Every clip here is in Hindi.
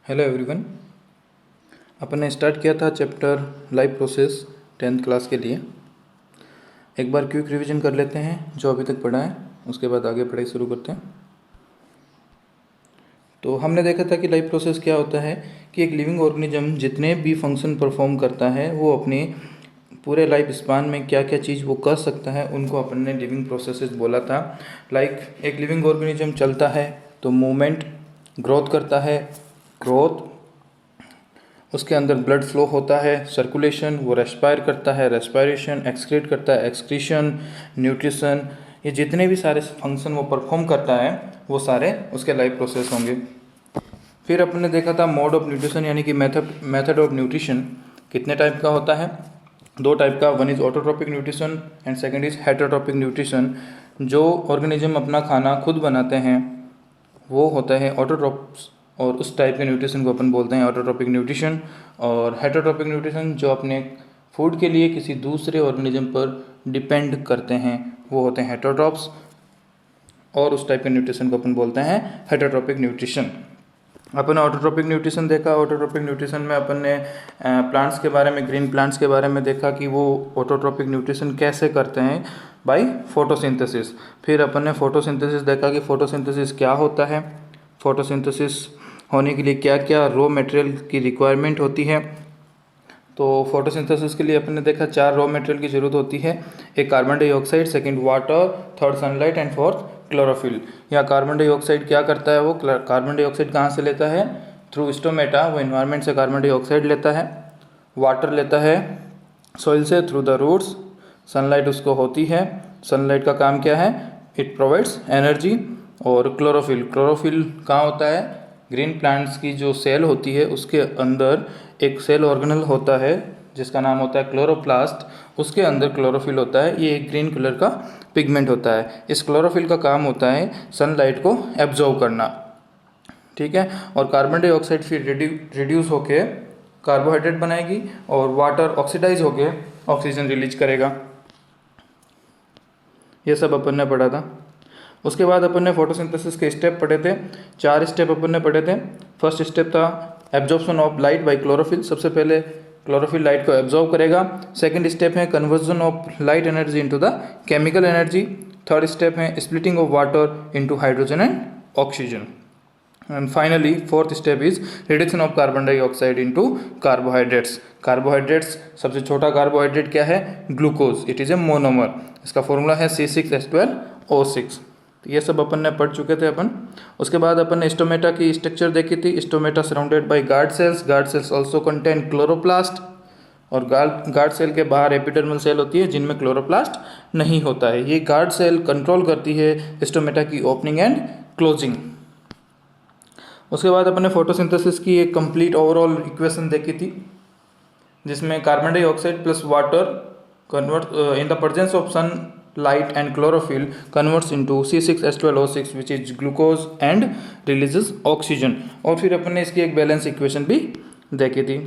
Hello everyone. अपन ने स्टार्ट किया था chapter life process 10th class के लिए। एक बार क्विक रिवीजन कर लेते हैं जो अभी तक पढ़ा है, उसके बाद आगे पढ़ाई शुरू करते हैं। तो हमने देखा था कि लाइफ प्रोसेस क्या होता है कि एक लिविंग ऑर्गेनिज्म जितने भी फंक्शन परफॉर्म करता है वो अपने पूरे लाइफ स्पान में क्या क्या चीज़ वो कर सकता है, उनको अपन ने लिविंग प्रोसेसेस बोला था। एक लिविंग ऑर्गेनिज्म चलता है तो मूवमेंट, ग्रोथ करता है, ग्रोथ, उसके अंदर ब्लड फ्लो होता है, सर्कुलेशन, वो रेस्पायर करता है, रेस्पायरेशन, एक्सक्रीट करता है, एक्सक्रीशन, न्यूट्रिशन, ये जितने भी सारे फंक्शन वो परफॉर्म करता है वो सारे उसके लाइफ प्रोसेस होंगे। फिर अपन ने देखा था मोड ऑफ न्यूट्रिशन यानी कि मेथड ऑफ न्यूट्रिशन कितने टाइप का होता है। दो टाइप का, one is autotrophic nutrition and second is heterotrophic nutrition. जो ऑर्गेनिज्म अपना खाना खुद बनाते हैं वो होता है ऑटोट्रोप्स, और उस टाइप के न्यूट्रिशन को अपन बोलते हैं ऑटोट्रोपिक न्यूट्रिशन। और हेटरोट्रोपिक न्यूट्रिशन जो अपने फूड के लिए किसी दूसरे ऑर्गेनिज्म पर डिपेंड करते हैं वो होते हैं हेटरोट्रोप्स, और उस टाइप के न्यूट्रिशन को अपन बोलते हैं हेटरोट्रोपिक न्यूट्रिशन। अपन ऑटोट्रोपिक न्यूट्रिशन देखा। ऑटोट्रोपिक न्यूट्रिशन में अपन ने प्लांट्स के बारे में, ग्रीन प्लांट्स के बारे में देखा कि वो ऑटोट्रोपिक न्यूट्रिशन कैसे करते हैं, बाय फोटोसिंथेसिस। फिर अपन ने फोटोसिंथेसिस देखा कि फोटोसिंथेसिस क्या होता है, फोटोसिंथेसिस होने के लिए क्या क्या रॉ मटेरियल की रिक्वायरमेंट होती है। तो फोटोसिंथेसिस के लिए अपन ने देखा 4 रॉ मटेरियल की ज़रूरत होती है। एक carbon dioxide, second water, third sunlight and fourth chlorophyll. या कार्बन डाइऑक्साइड क्या करता है, वो कार्बन डाइऑक्साइड कहाँ से लेता है, थ्रू स्टोमेटा, वो इन्वायरमेंट से कार्बन डाइऑक्साइड लेता है। वाटर लेता है सॉइल से थ्रू द रूट्स। सनलाइट उसको होती है, सनलाइट का काम क्या है, इट प्रोवाइड्स एनर्जी। और क्लोरोफिल, क्लोरोफिल कहाँ होता है, ग्रीन प्लांट्स की जो सेल होती है उसके अंदर एक सेल ऑर्गेनल होता है जिसका नाम होता है क्लोरोप्लास्ट, उसके अंदर क्लोरोफिल होता है। ये एक ग्रीन कलर का पिगमेंट होता है। इस क्लोरोफिल का काम होता है सनलाइट को एब्जॉर्ब करना, ठीक है। और कार्बन डाइऑक्साइड फिर रिड्यूस होके कार्बोहाइड्रेट बनाएगी और वाटर ऑक्सीडाइज होके ऑक्सीजन रिलीज करेगा। ये सब अपन ने पढ़ा था। उसके बाद अपन ने फोटोसिंथेसिस के स्टेप पढ़े थे। 4 स्टेप अपन ने पढ़े थे। फर्स्ट स्टेप था absorption of light by chlorophyll. सबसे पहले क्लोरोफिल लाइट को एब्जॉर्ब करेगा। सेकंड स्टेप है conversion of light energy into the chemical energy. Third step है splitting of water into hydrogen and oxygen. And finally fourth step is reduction of carbon dioxide into carbohydrates. Carbohydrates, सबसे छोटा कार्बोहाइड्रेट क्या है, glucose, it is a monomer. इसका फॉर्मूला है C6H12O6। ये सब अपन ने पढ़ चुके थे अपन। उसके बाद अपन ने स्टोमेटा की स्ट्रक्चर देखी थी। Stomata surrounded by guard cells. Guard cells also contain chloroplast. और गार्ड सेल के बाहर एपिडर्मल सेल होती है जिनमें क्लोरोप्लास्ट नहीं होता है। ये गार्ड सेल कंट्रोल करती है स्टोमेटा की ओपनिंग एंड क्लोजिंग। उसके बाद अपन ने फोटोसिंथेसिस की एक कंप्लीट ओवरऑल इक्वेशन देखी थी जिसमें carbon dioxide plus water convert in the presence of sun light and chlorophyll converts into C6H12O6 which is glucose and releases oxygen। और फिर अपन ने इसकी एक बैलेंस इक्वेशन भी देखी थी।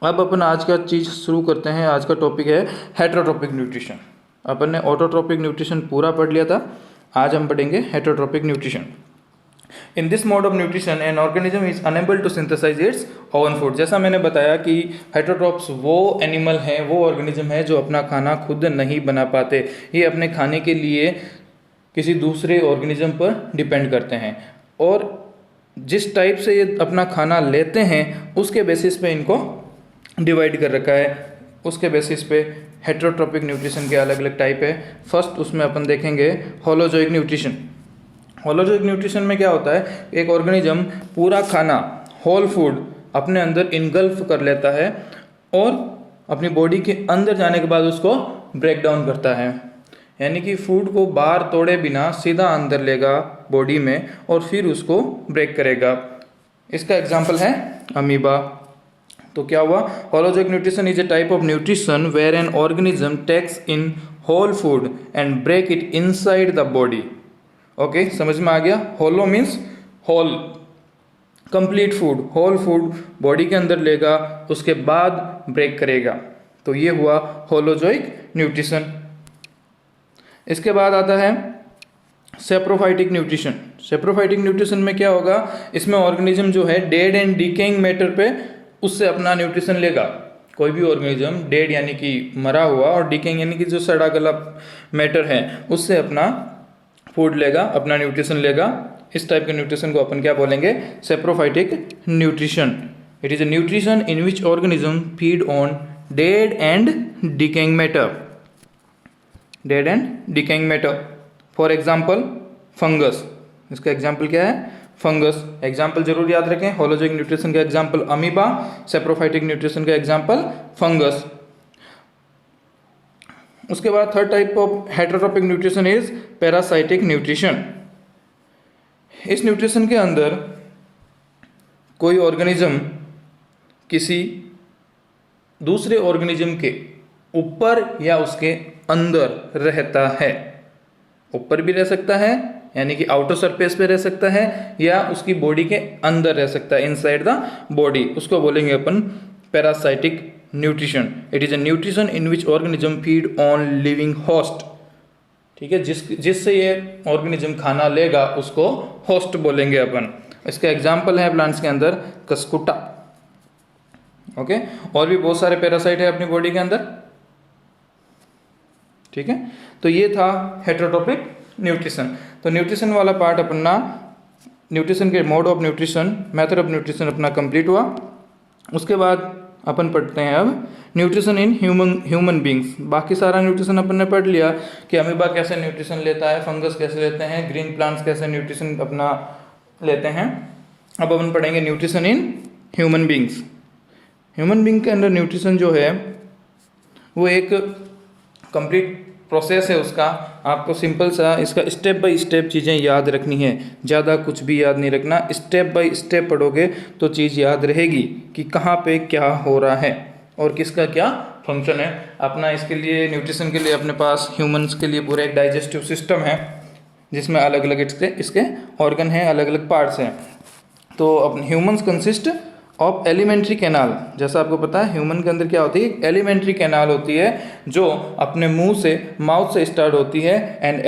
अब अपन आज का चीज़ शुरू करते हैं। आज का टॉपिक है हेटरोट्रोपिक न्यूट्रिशन। अपन ने ऑटोट्रोपिक न्यूट्रिशन पूरा पढ़ लिया था, आज हम पढ़ेंगे heterotropic nutrition. In this mode of nutrition an organism is unable to synthesise its own food. जैसा मैंने बताया कि हेटरोट्रोप्स वो एनिमल हैं, वो ऑर्गेनिज्म है जो अपना खाना खुद नहीं बना पाते। ये अपने खाने के लिए किसी दूसरे ऑर्गेनिज्म पर डिपेंड करते हैं, और जिस टाइप से ये अपना खाना लेते हैं उसके बेसिस पे इनको डिवाइड कर रखा है। उसके बेसिस पे हेटरोट्रोपिक न्यूट्रिशन के अलग अलग टाइप है। फर्स्ट उसमें अपन देखेंगे होलोजोइक न्यूट्रिशन। होलोजोइक न्यूट्रिशन में क्या होता है, एक ऑर्गेनिज्म पूरा खाना, होल फूड अपने अंदर इनगल्फ कर लेता है और अपनी बॉडी के अंदर जाने के बाद उसको ब्रेक डाउन करता है। यानी कि फूड को बाहर तोड़े बिना सीधा अंदर लेगा बॉडी में और फिर उसको ब्रेक करेगा। इसका एग्जाम्पल है अमीबा। तो क्या हुआ, holozoic nutrition is a type of nutrition where an organism takes in whole food and break it inside the body. Okay, समझ में आ गया। Holo means whole, complete food, whole food body के अंदर लेगा उसके बाद ब्रेक करेगा। तो ये हुआ होलोजोइक न्यूट्रिशन। इसके बाद आता है सेप्रोफाइटिक न्यूट्रिशन। सेप्रोफाइटिक न्यूट्रिशन में क्या होगा, इसमें ऑर्गेनिज्म जो है डेड एंड डिकेइंग मैटर पे उससे अपना न्यूट्रिशन लेगा। कोई भी ऑर्गेनिज्म डेड यानी कि मरा हुआ और डिकेइंग यानी कि जो सड़ा गला मैटर है उससे अपना फूड लेगा, अपना न्यूट्रिशन लेगा। इस टाइप के न्यूट्रिशन को अपन क्या बोलेंगे, saprophytic nutrition. It is a nutrition in which organism feed on dead and decaying matter, dead and decaying matter. For example fungus, इसका एग्जाम्पल क्या है, फंगस। एग्जाम्पल जरूर याद रखें, होलोजिक न्यूट्रिशन का एग्जाम्पल अमीबा, सेप्रोफाइटिक न्यूट्रिशन का एग्जाम्पल फंगस। उसके बाद third type of heterotrophic nutrition is parasitic nutrition. इस न्यूट्रिशन के अंदर कोई ऑर्गेनिज्म किसी दूसरे ऑर्गेनिज्म के ऊपर या उसके अंदर रहता है। ऊपर भी रह सकता है यानी कि आउटर सरफेस पे रह सकता है, या उसकी बॉडी के अंदर रह सकता है, इनसाइड द बॉडी। उसको बोलेंगे अपन parasitic nutrition. It is a nutrition in which organism feed on living host. ठीक है, जिससे ये ऑर्गेनिज्म खाना लेगा उसको होस्ट बोलेंगे अपन। इसका एग्जाम्पल है प्लांट्स के अंदर कस्कुटा। ओके, और भी बहुत सारे पैरासाइट है अपनी बॉडी के अंदर। ठीक है, तो ये था हेटेरोट्रॉपिक न्यूट्रिशन। तो न्यूट्रिशन वाला पार्ट अपना, न्यूट्रिशन के mode of nutrition, method of nutrition अपना कंप्लीट हुआ। उसके बाद अपन पढ़ते हैं अब न्यूट्रिशन इन ह्यूमन बींग्स। बाकी सारा न्यूट्रिशन अपन ने पढ़ लिया कि अमीबा कैसे न्यूट्रिशन लेता है, फंगस कैसे लेते हैं, ग्रीन प्लांट्स कैसे न्यूट्रिशन अपना लेते हैं। अब अपन पढ़ेंगे nutrition in human beings. Human being के अंदर न्यूट्रिशन जो है वो एक कंप्लीट प्रोसेस है उसका। आपको सिंपल सा इसका स्टेप बाय स्टेप चीज़ें याद रखनी है, ज़्यादा कुछ भी याद नहीं रखना। स्टेप बाय स्टेप पढ़ोगे तो चीज़ याद रहेगी कि कहाँ पे क्या हो रहा है और किसका क्या फंक्शन है अपना। इसके लिए न्यूट्रिशन के लिए अपने पास ह्यूमंस के लिए पूरा एक डाइजेस्टिव सिस्टम है जिसमें अलग अलग इसके ऑर्गन हैं, अलग अलग पार्ट्स हैं। तो अपने humans consist of alimentary canal. जैसा आपको पता है ह्यूमन के अंदर क्या होती है, एलिमेंट्री कैनाल होती है जो अपने मुंह से, माउथ से स्टार्ट होती है and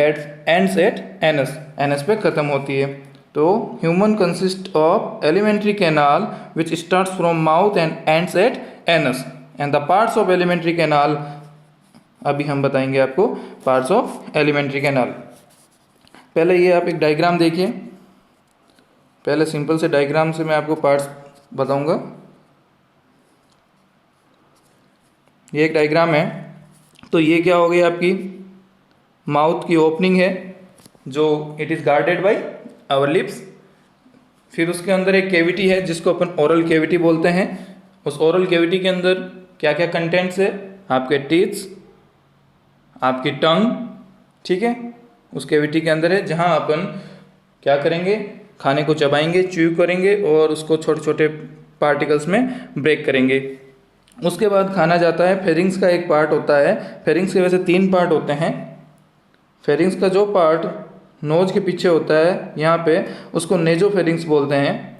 ends at anus, anus पे खत्म होती है। तो human consist of alimentary canal which starts from mouth and ends at anus and the parts of alimentary canal. अभी हम बताएंगे आपको पार्ट्स ऑफ एलिमेंट्री कैनाल। पहले ये आप एक डायग्राम देखिए। पहले सिंपल से डायग्राम से मैं आपको पार्ट्स बताऊंगा। ये एक डायग्राम है। तो ये क्या हो गई आपकी माउथ की ओपनिंग है जो it is guarded by our lips. फिर उसके अंदर एक कैविटी है जिसको अपन ओरल कैविटी बोलते हैं। उस ओरल कैविटी के अंदर क्या क्या कंटेंट्स है, आपके टीथ्स, आपकी टंग, ठीक है, उस कैविटी के अंदर है जहां अपन क्या करेंगे, खाने को चबाएंगे, च्यू करेंगे और उसको छोटे छोटे पार्टिकल्स में ब्रेक करेंगे। उसके बाद खाना जाता है, फेरिंग्स का एक पार्ट होता है। फेरिंग्स के वैसे 3 पार्ट होते हैं। फेरिंग्स का जो पार्ट नोज के पीछे होता है यहाँ पे, उसको नेजोफेरिंग्स बोलते हैं।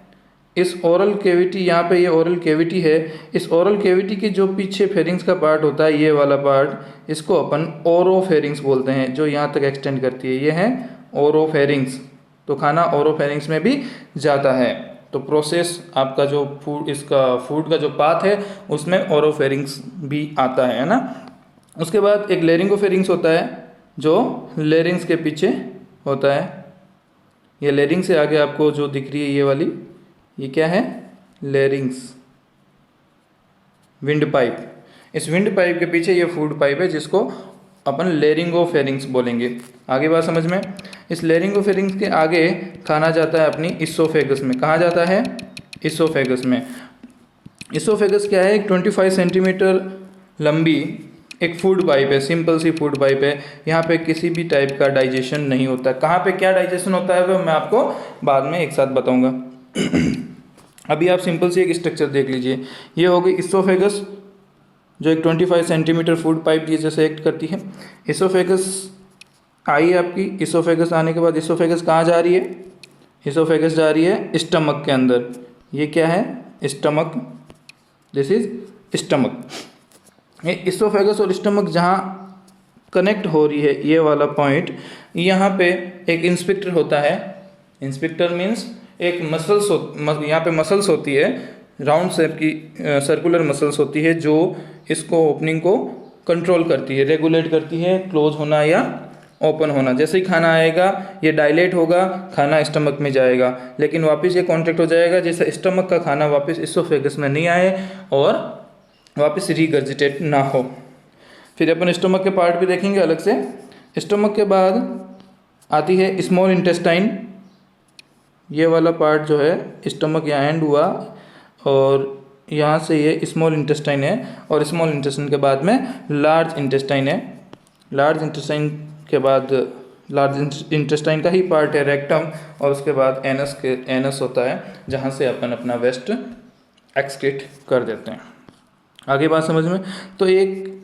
इस ओरल कैविटी, यहाँ पे ये ओरल कैविटी है, इस ओरल कैविटी के जो पीछे फेरिंग्स का पार्ट होता है, ये वाला पार्ट, इसको अपन ओरोफेरिंग्स बोलते हैं, जो यहाँ तक एक्सटेंड करती है। ये है ओरोफेरिंग्स। तो खाना ओरोफेरिंग्स में भी जाता है। तो प्रोसेस आपका जो फूड, इसका फूड का जो पाथ है उसमें ओरोफेरिंग्स भी आता है ना। उसके बाद एक लेरिंगोफेरिंग्स होता है जो लेरिंग्स के पीछे होता है। ये लेरिंग्स से आगे आपको जो दिख रही है ये वाली, ये क्या है, लेरिंग्स, विंड पाइप। इस विंड पाइप के पीछे ये फूड पाइप है जिसको अपन लेरिंगोफेरिंग्स बोलेंगे। आगे बात समझ में। इस लेरिंगोफेरिंग्स के आगे खाना जाता है अपनी इसोफेगस में। कहाँ जाता है, इसोफेगस में। इसोफेगस क्या है, एक 25 सेंटीमीटर लंबी एक फूड पाइप है, सिंपल सी फूड पाइप है। यहाँ पे किसी भी टाइप का डाइजेशन नहीं होता। कहाँ पे क्या डाइजेशन होता है वो मैं आपको बाद में एक साथ बताऊंगा। अभी आप सिंपल सी एक स्ट्रक्चर देख लीजिए। ये हो गई इसोफेगस जो एक 25 सेंटीमीटर फूड पाइप जैसे एक्ट करती है। इसोफेगस आई आपकी। इसोफेगस आने के बाद इसोफेगस कहाँ जा रही है, इसोफेगस जा रही है स्टमक के अंदर। ये क्या है, स्टमक, दिस इज स्टमक। ये इसोफेगस और स्टमक जहाँ कनेक्ट हो रही है ये वाला पॉइंट, यहाँ पे एक इंस्पेक्टर होता है। इंस्पेक्टर मीन्स एक मसल्स यहाँ पे मसल्स होती है, राउंड शेप की सर्कुलर मसल्स होती है जो इसको ओपनिंग को कंट्रोल करती है, रेगुलेट करती है क्लोज होना या ओपन होना। जैसे ही खाना आएगा ये डायलेट होगा, खाना स्टमक में जाएगा, लेकिन वापस ये कॉन्ट्रैक्ट हो जाएगा जैसे स्टमक का खाना वापस इसोफेगस में नहीं आए और वापस रिगर्जिटेट ना हो। फिर अपन स्टमक के पार्ट भी देखेंगे अलग से। स्टमक के बाद आती है स्मॉल इंटेस्टाइन। ये वाला पार्ट जो है स्टमक यहाँ एंड हुआ और यहाँ से ये स्मॉल इंटेस्टाइन है, और स्मॉल इंटेस्टाइन के बाद में लार्ज इंटेस्टाइन है। लार्ज इंटेस्टाइन के बाद लार्ज इंटेस्टाइन का ही पार्ट है रेक्टम, और उसके बाद एनस होता है जहाँ से अपन अपना वेस्ट एक्सक्रीट कर देते हैं। आगे बात समझ में? तो एक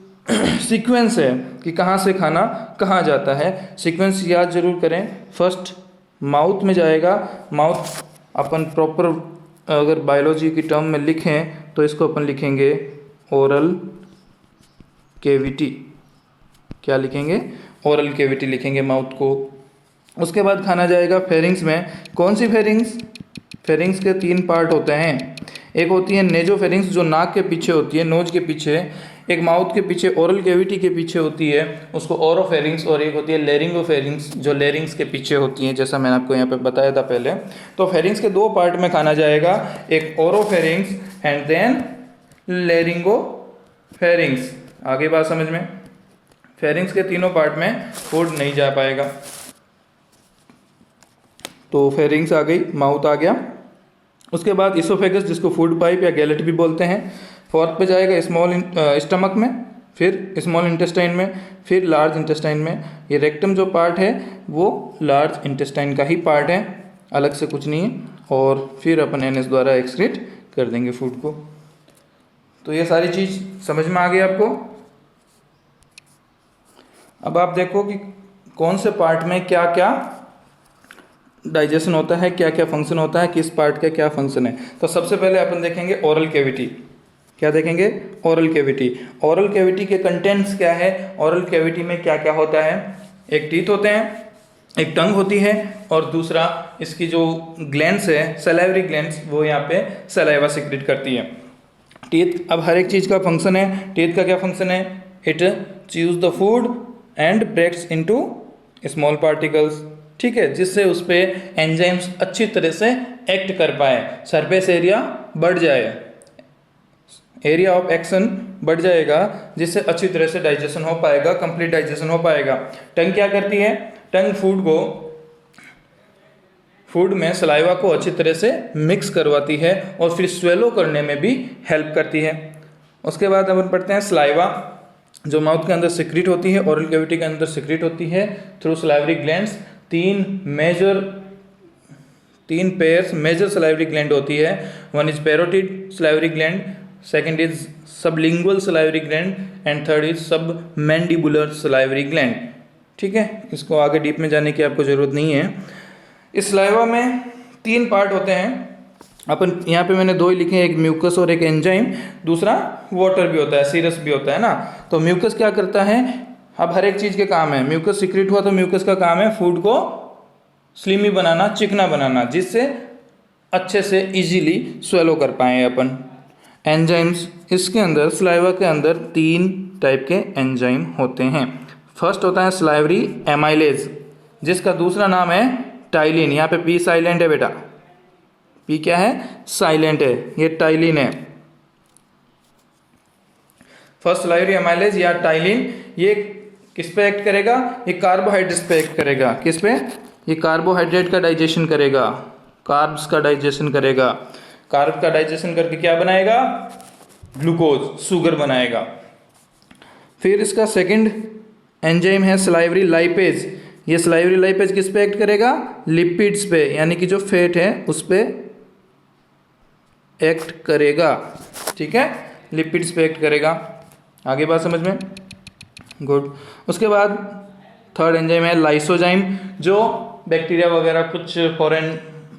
सीक्वेंस है कि कहाँ से खाना कहाँ जाता है। सीक्वेंस याद जरूर करें। फर्स्ट माउथ में जाएगा। माउथ अपन प्रॉपर अगर बायोलॉजी की टर्म में लिखें तो इसको अपन लिखेंगे ओरल कैविटी। क्या लिखेंगे? ओरल कैविटी लिखेंगे माउथ को। उसके बाद खाना जाएगा फेरिंग्स में। कौन सी फेरिंग्स? फेरिंग्स के 3 पार्ट होते हैं। एक होती है नेजोफेरिंग्स जो नाक के पीछे होती है, नोज के पीछे। एक माउथ के पीछे ओरल कैविटी के पीछे होती है, उसको ओरोफेरिंग्स। और एक होती है लेरिंगोफेरिंग्स जो लेरिंग्स के पीछे होती है, जैसा मैंने आपको यहाँ पे बताया था पहले। तो फेरिंग्स के 2 पार्ट में खाना जाएगा, एक ओरोफेरिंग्स एंड देन लेरिंगोफेरिंग्स। आगे बात समझ में? फेरिंग्स के तीनों पार्ट में फूड नहीं जा पाएगा। तो फेरिंग्स आ गई, माउथ आ गया। उसके बाद इसोफेगस जिसको फूड पाइप या गैलेट भी बोलते हैं। फोर्थ पे जाएगा स्मॉल स्टमक में, फिर स्मॉल इंटेस्टाइन में, फिर लार्ज इंटेस्टाइन में। ये रेक्टम जो पार्ट है वो लार्ज इंटेस्टाइन का ही पार्ट है, अलग से कुछ नहीं है। और फिर अपन एनएस द्वारा एक्सक्रीट कर देंगे फूड को। तो ये सारी चीज़ समझ में आ गई आपको। अब आप देखो कि कौन से पार्ट में क्या क्या डाइजेशन होता है, क्या क्या फंक्शन होता है, किस पार्ट का क्या फंक्शन है। तो सबसे पहले अपन देखेंगे ओरल कैविटी। क्या देखेंगे? Oral cavity. ओरल कैविटी के कंटेंट्स क्या है? ओरल कैविटी में क्या क्या होता है? एक टीथ होते हैं, एक टंग होती है, और दूसरा इसकी जो ग्लैंड्स है, सलाइवरी ग्लैंड्स, वो यहाँ पे सलाइवा सिक्रेट करती है। टीथ, अब हर एक चीज़ का फंक्शन है। टीथ का क्या फंक्शन है? It chews the food and breaks into small particles, ठीक है, जिससे उस पर एंजाइम्स अच्छी तरह से एक्ट कर पाए, सरफेस एरिया बढ़ जाए, एरिया ऑफ एक्शन बढ़ जाएगा, जिससे अच्छी तरह से डाइजेशन हो पाएगा, कंप्लीट डाइजेशन हो पाएगा। टंग क्या करती है? टंग फूड में सलाइवा को अच्छी तरह से मिक्स करवाती है और फिर स्वेलो करने में भी हेल्प करती है। उसके बाद अपन पढ़ते हैं सलाइवा, जो माउथ के अंदर सिक्रीट होती है, ओरल कैविटी के अंदर सिक्रीट होती है through salivary glands. 3 pairs major salivary gland होती है। One is parotid salivary gland, second is sublingual salivary gland, and third is submandibular salivary gland. ठीक है, इसको आगे डीप में जाने की आपको जरूरत नहीं है। इस सलाइवा में 3 पार्ट होते हैं। अपन यहाँ पे मैंने 2 ही लिखे हैं, एक म्यूकस और एक एंजाइम, दूसरा वाटर भी होता है, सीरस भी होता है ना। तो म्यूकस क्या करता है? अब हर एक चीज़ के काम है। म्यूकस सिक्रेट हुआ तो म्यूकस का काम है फूड को स्लिमी बनाना, चिकना बनाना, जिससे अच्छे से इजीली स्वेलो कर पाएँ अपन। एंजाइम्स, इसके अंदर सलाइवा के अंदर 3 टाइप के एंजाइम होते हैं। फर्स्ट होता है सलाइवरी एमाइलेज, जिसका दूसरा नाम है टाइलिन। यहाँ पे पी साइलेंट है बेटा, पी क्या है? साइलेंट है, ये टाइलिन है। फर्स्ट सलाइवरी एमाइलेज या टाइलिन, ये किस पे एक्ट करेगा? ये कार्बोहाइड्रेट्स पे एक्ट करेगा। किस पे? ये कार्बोहाइड्रेट का डाइजेशन करेगा, कार्ब्स का डाइजेशन करेगा। कार्ब का डाइजेशन करके क्या बनाएगा? ग्लूकोज, शुगर बनाएगा। फिर इसका सेकंड एंजाइम है सलाइवरी लाइपेज। ये सलाइवरी लाइपेज किस पे एक्ट करेगा? लिपिड्स पे, यानी कि जो फैट है उस पे एक्ट करेगा। ठीक है, लिपिड्स पे एक्ट करेगा। आगे बात समझ में? गुड। उसके बाद थर्ड एंजाइम है लाइसोजाइम, जो बैक्टीरिया वगैरह कुछ फॉरेन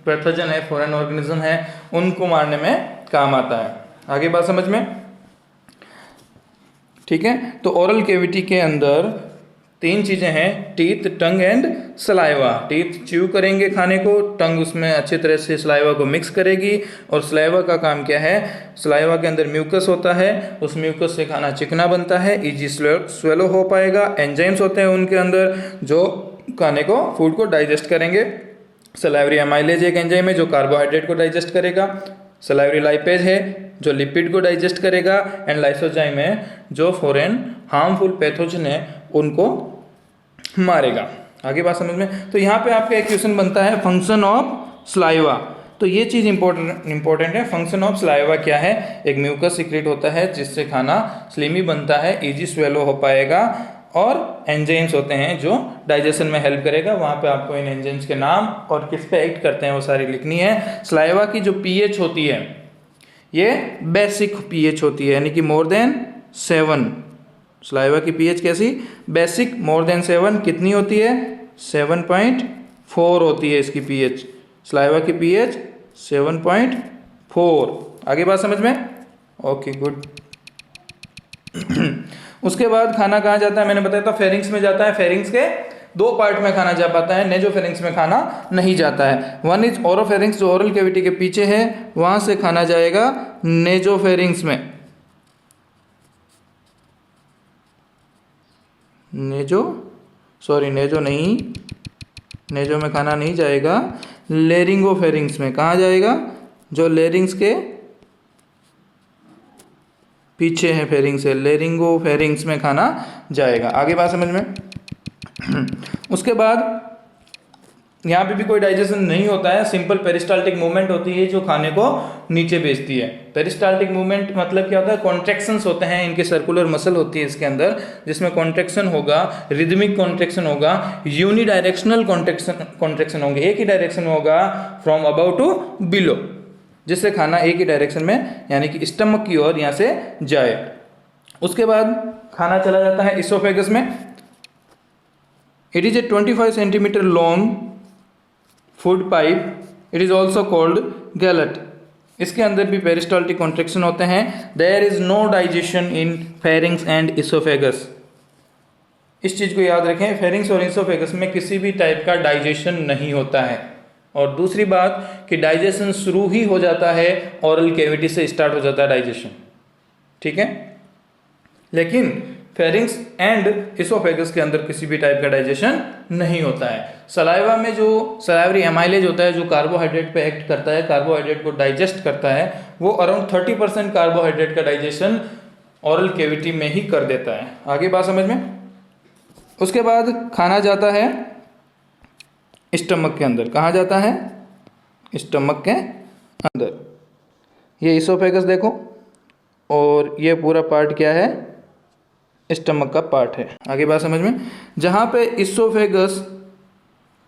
पैथोजन है, फॉरेन ऑर्गेनिज्म है, उनको मारने में काम आता है। आगे बात समझ में? ठीक है, तो ओरल कैविटी के अंदर तीन चीज़ें हैं, teeth, tongue and saliva. Teeth chew करेंगे खाने को, टंग उसमें अच्छी तरह से सलाइवा को मिक्स करेगी, और सलाइवा का काम क्या है, सलाइवा के अंदर म्यूकस होता है, उस म्यूकस से खाना चिकना बनता है, इजी स्वेलो हो पाएगा। एंजाइम्स होते हैं उनके अंदर जो खाने को, फूड को डाइजेस्ट करेंगे। सलाइवरी एमाइलेज एक एंजाइम है जो कार्बोहाइड्रेट को डाइजेस्ट करेगा। सलाइवरी लाइपेज है जो लिपिड को डाइजेस्ट करेगा। एंड लाइसोजाइम है जो फॉरेन हार्मफुल पैथोजन है उनको मारेगा। आगे बात समझ में। तो यहाँ पे आपका एक क्वेश्चन बनता है फंक्शन ऑफ सलाइवा। तो ये चीज़ इंपॉर्टेंट है। फंक्शन ऑफ सलाइवा क्या है, एक म्यूकस सीक्रेट होता है जिससे खाना स्लिमी बनता है, इजी स्वेलो हो पाएगा, और एंजाइम्स होते हैं जो डाइजेशन में हेल्प करेगा। वहाँ पे आपको इन एंजाइम्स के नाम और किस पे एक्ट करते हैं वो सारी लिखनी है। सलाइवा की जो पीएच होती है ये बेसिक पीएच होती है, यानी कि मोर देन 7। सलाइवा की पीएच कैसी, बेसिक, मोर देन 7 कितनी होती है, 7.4 होती है इसकी पीएच। सलाइवा की पीएच 7.4। आगे बात समझ में, ओके गुड। उसके बाद खाना कहाँ जाता है, मैंने बताया था फेरिंग्स में जाता है। फेरिंग्स के दो पार्ट में खाना जा पाता है, नेजोफेरिंग्स में खाना नहीं जाता है। वन इज ओरोफेरिंग्स जो ओरल कैविटी के पीछे है, वहां से खाना जाएगा नेजोफेरिंग्स में। नेजो नहीं, नेजो में खाना नहीं जाएगा, लेरिंगोफेरिंग्स में। कहाँ जाएगा, जो लेरिंग्स के पीछे है फेरिंग्स है, लेरिंगोफेरिंग्स में खाना जाएगा। आगे बात समझ में। उसके बाद यहाँ पे भी कोई डाइजेशन नहीं होता है, सिंपल पेरिस्टाल्टिक मूवमेंट होती है जो खाने को नीचे भेजती है। पेरिस्टाल्टिक मूवमेंट मतलब क्या होता है, कॉन्ट्रैक्शंस होते हैं, इनके सर्कुलर मसल होती है इसके अंदर, जिसमें कॉन्ट्रैक्शन होगा, रिदमिक कॉन्ट्रैक्शन होगा, यूनिडायरेक्शनल कॉन्ट्रैक्शन होंगे, एक ही डायरेक्शन में होगा, फ्रॉम अबाउ टू बिलो, जिससे खाना एक ही डायरेक्शन में यानी कि स्टमक की ओर यहाँ से जाए। उसके बाद खाना चला जाता है इसोफेगस में। It is a 25 centimetre long food pipe, it is also called gullet. इसके अंदर भी पेरिस्टाल्टिक कॉन्ट्रैक्शन होते हैं। There is no digestion in pharynx and oesophagus. इस चीज को याद रखें, फेरिंग्स और इसोफेगस में किसी भी टाइप का डाइजेशन नहीं होता है। और दूसरी बात कि डाइजेशन शुरू ही हो जाता है, ओरल कैविटी से स्टार्ट हो जाता है डाइजेशन, ठीक है। लेकिन फेरिंग्स एंड इसोफेगस के अंदर किसी भी टाइप का डाइजेशन नहीं होता है। सलाइवा में जो सलाइवरी एमाइलेज होता है जो कार्बोहाइड्रेट पे एक्ट करता है, कार्बोहाइड्रेट को डाइजेस्ट करता है, वो अराउंड 30% कार्बोहाइड्रेट का डाइजेशन ओरल कैविटी में ही कर देता है। आगे बात समझ में। उसके बाद खाना जाता है स्टमक के अंदर। कहाँ जाता है, स्टमक के अंदर। ये इसोफेगस देखो, और ये पूरा पार्ट क्या है, स्टमक का पार्ट है। आगे बात समझ में। जहाँ पे इसोफेगस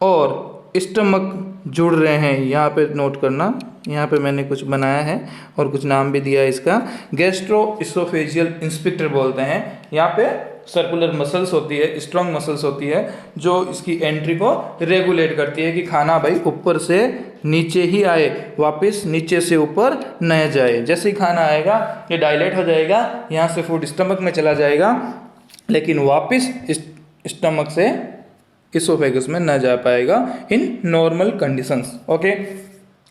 और स्टमक जुड़ रहे हैं, यहाँ पे नोट करना, यहाँ पे मैंने कुछ बनाया है और कुछ नाम भी दिया है इसका, गैस्ट्रो इसोफेजियल इंस्पेक्टर बोलते हैं। यहाँ पे सर्कुलर मसल्स होती है, स्ट्रॉन्ग मसल्स होती है जो इसकी एंट्री को रेगुलेट करती है कि खाना भाई ऊपर से नीचे ही आए, वापस नीचे से ऊपर न जाए। जैसे ही खाना आएगा ये डायलेट हो जाएगा, यहाँ से फूड स्टमक में चला जाएगा, लेकिन वापस स्टमक से इसोफेगस में न जा पाएगा इन नॉर्मल कंडीशंस। ओके,